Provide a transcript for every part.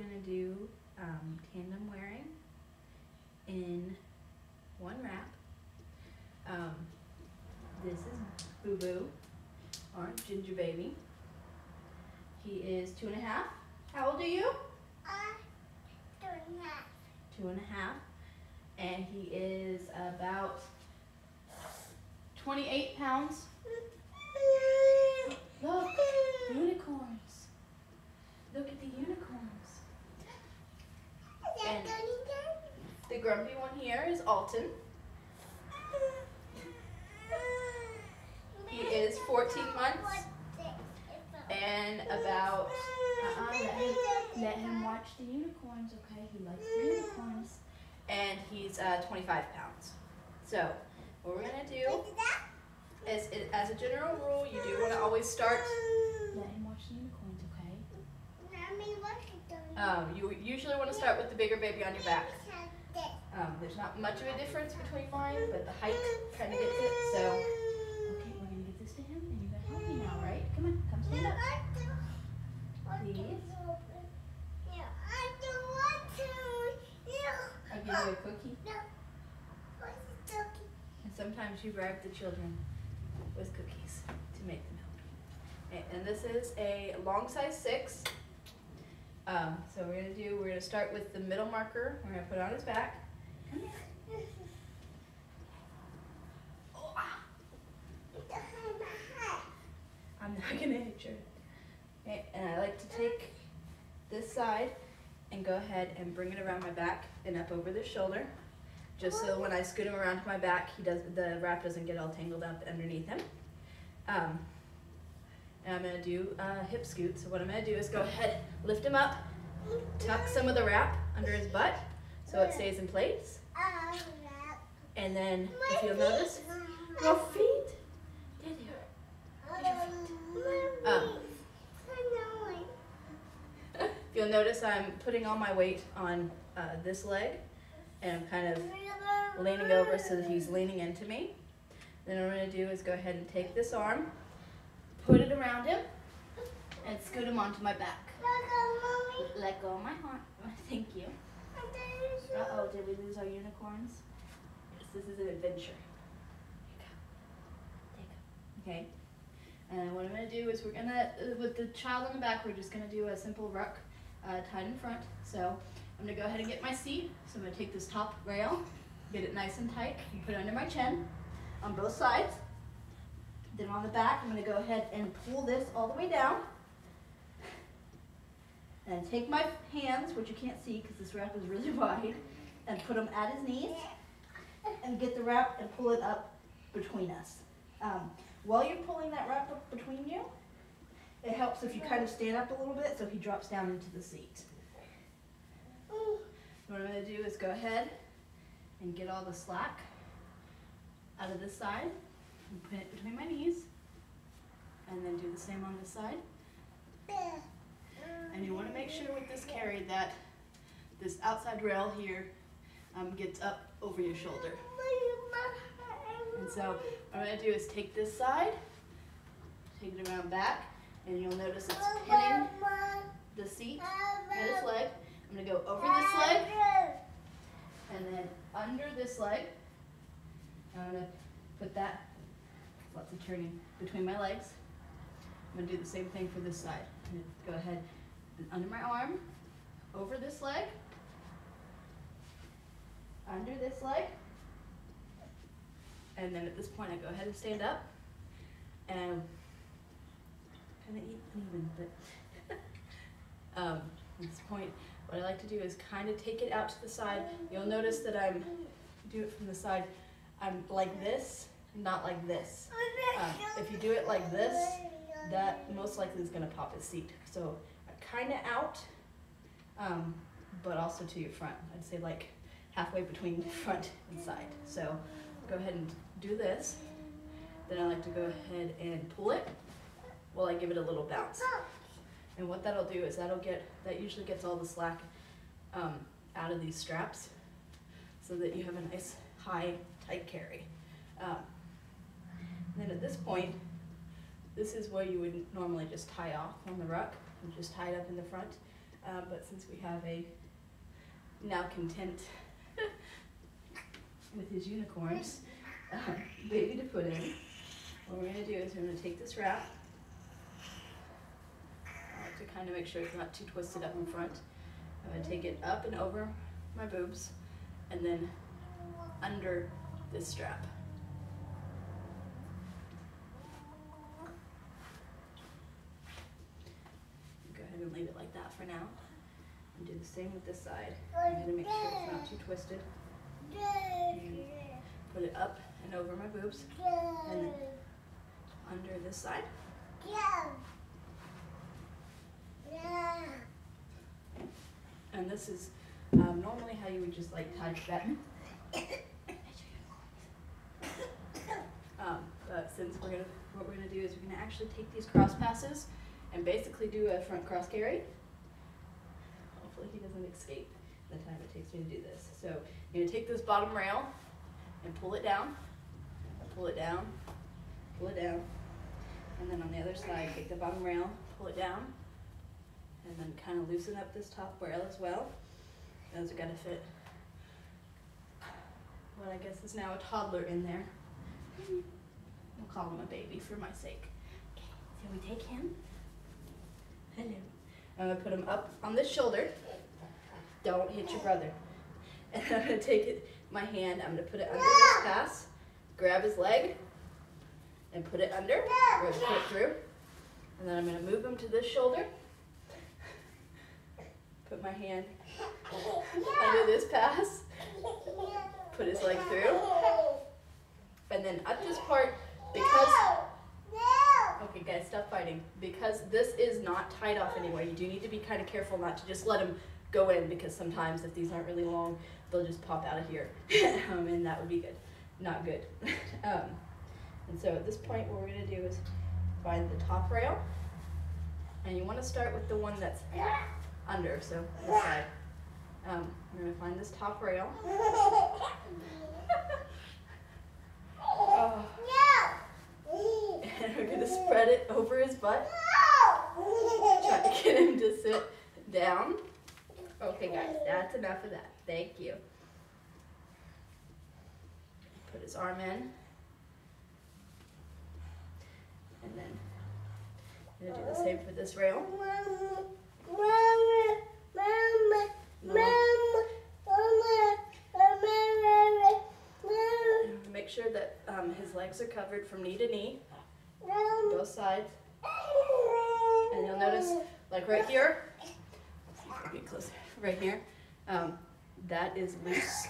going to do tandem wearing in one wrap. This is Boo Boo, our ginger baby. He is 2.5. How old are you? 2.5. 2.5. And he is about 28 pounds. Look, unicorns. Look at the unicorns. And the grumpy one here is Alton. He is 14 months and about, let him watch the unicorns, okay? He likes the unicorns. And he's 25 pounds. So, what we're going to do is, as a general rule, you do want to always start, let him watch the unicorns, okay? You usually want to start with the bigger baby on your back. There's not much of a difference between mine, but the height kind of gets it, so. Okay, we're going to get this to him, and you're going to help me now, right? Come on, come stand up. Please. I'll give you a cookie. And sometimes you bribe the children with cookies to make them happy. Okay, and this is a long size 6. So we're going to start with the middle marker. We're going to put it on his back. Come here. Oh. I'm not going to hit you. Okay, and I like to take this side and go ahead and bring it around my back and up over the shoulder, just so when I scoot him around to my back, the wrap doesn't get all tangled up underneath him. And I'm going to do a hip scoot. So what I'm going to do is go ahead, lift him up, tuck some of the wrap under his butt so it stays in place. And then, if you'll notice, your feet. There they are. There's your feet. If you'll notice, I'm putting all my weight on this leg, and I'm kind of leaning over so that he's leaning into me. Then what I'm going to do is go ahead and take this arm, put it around him, and scoot him onto my back. Let go of my arm. Thank you. Uh-oh, did we lose our unicorns? Yes, this is an adventure. Okay. And what I'm going to do is we're going to, with the child on the back, we're just going to do a simple ruck tied in front. So I'm going to go ahead and get my seat. So I'm going to take this top rail, get it nice and tight, and put it under my chin on both sides. Then on the back, I'm going to go ahead and pull this all the way down. And take my hands, which you can't see because this wrap is really wide, and put them at his knees, and get the wrap and pull it up between us. While you're pulling that wrap up between you, it helps if you kind of stand up a little bit so he drops down into the seat. What I'm going to do is go ahead and get all the slack out of this side and put it between my knees, and then do the same on this side. And you want to make sure with this carry that this outside rail here gets up over your shoulder. And so what I'm going to do is take this side, take it around back, and you'll notice it's pinning the seat at his leg. I'm going to go over this leg, and then under this leg. I'm going to put that, lots of turning, between my legs. I'm going to do the same thing for this side. I'm going to go ahead and under my arm, over this leg, under this leg, and then at this point I go ahead and stand up and kind of even, but at this point what I like to do is kind of take it out to the side. You'll notice that do it from the side, I'm like this, not like this. If you do it like this, that most likely is going to pop his seat. So kind of out, but also to your front. I'd say like halfway between front and side. So go ahead and do this. Then I like to go ahead and pull it while I give it a little bounce. And what that'll do is that usually gets all the slack out of these straps so that you have a nice high, tight carry. And then at this point, this is where you would normally just tie off on the ruck and just tie it up in the front. but since we have a now content with his unicorns baby to put in, what we're going to do is we're going to take this wrap. To kind of make sure it's not too twisted up in front. I'm going to take it up and over my boobs and then under this strap. Go ahead and leave it like that for now. And do the same with this side. I'm going to make sure it's not too twisted. And put it up and over my boobs and then under this side. And this is normally how you would just like tie that. But since what we're gonna do is we're gonna actually take these cross passes and basically do a front cross carry. Hopefully he doesn't escape the time it takes me to do this. So you're gonna take this bottom rail and pull it down, pull it down, pull it down, and then on the other side take the bottom rail, pull it down, and then kind of loosen up this top rail as well. Those are gonna fit what I guess is now a toddler in there. We'll call him a baby for my sake. Okay, so we take him. Hello. I'm gonna put him up on this shoulder. Don't hit your brother. And I'm gonna take my hand, I'm gonna put it under this pass, grab his leg, and put it under, or put it through. And then I'm gonna move him to this shoulder. Put my hand under this pass, put his leg through, and then at this part, because, okay guys, stop fighting, because this is not tied off anyway, you do need to be kind of careful not to just let him go in, because sometimes if these aren't really long, they'll just pop out of here, and that would be good, not good. And so at this point, what we're going to do is find the top rail, and you want to start with the one that's under, so this side. We're going to find this top rail. Oh. And we're going to spread it over his butt. Try to get him to sit down. Okay guys, that's enough of that. Thank you. Put his arm in. And then I'm going to do the same for this rail. Make sure that his legs are covered from knee to knee, both sides. And you'll notice, like right here, get closer, right here, that is loose.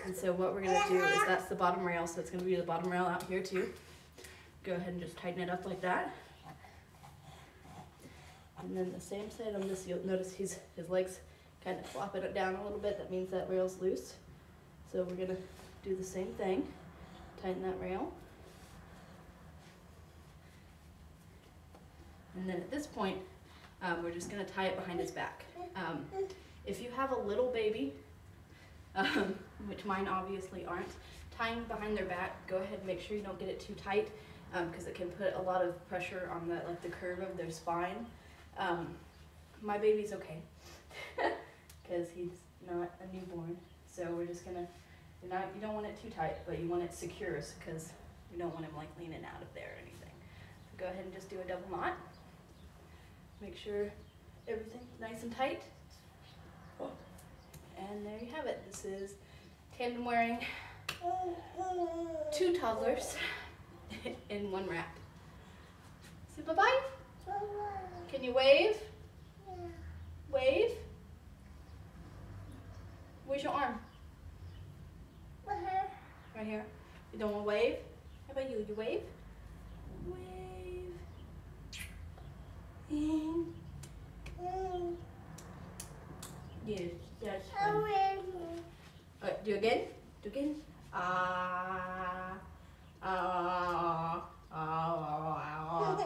And so what we're going to do is that's the bottom rail, so it's going to be the bottom rail out here too. Go ahead and just tighten it up like that. And then the same side on this, you'll notice his legs kind of flopping it down a little bit. That means that rail's loose. So we're going to do the same thing. Tighten that rail. And then at this point, we're just going to tie it behind his back. If you have a little baby, which mine obviously aren't, tying behind their back, go ahead and make sure you don't get it too tight, because it can put a lot of pressure on the curve of their spine. My baby's okay, because he's not a newborn, so we're just gonna, you don't want it too tight, but you want it secure, because you don't want him like leaning out of there or anything. So go ahead and just do a double knot. Make sure everything's nice and tight. And there you have it. This is Tandemwearing 2 toddlers in 1 wrap. Say bye-bye. Can you wave? Wave? Where's your arm? Right here. You don't want to wave? How about you? You wave? Wave. Yes, that's fine. Alright, do again. Do again. Ah. Ah. Ah. Ah.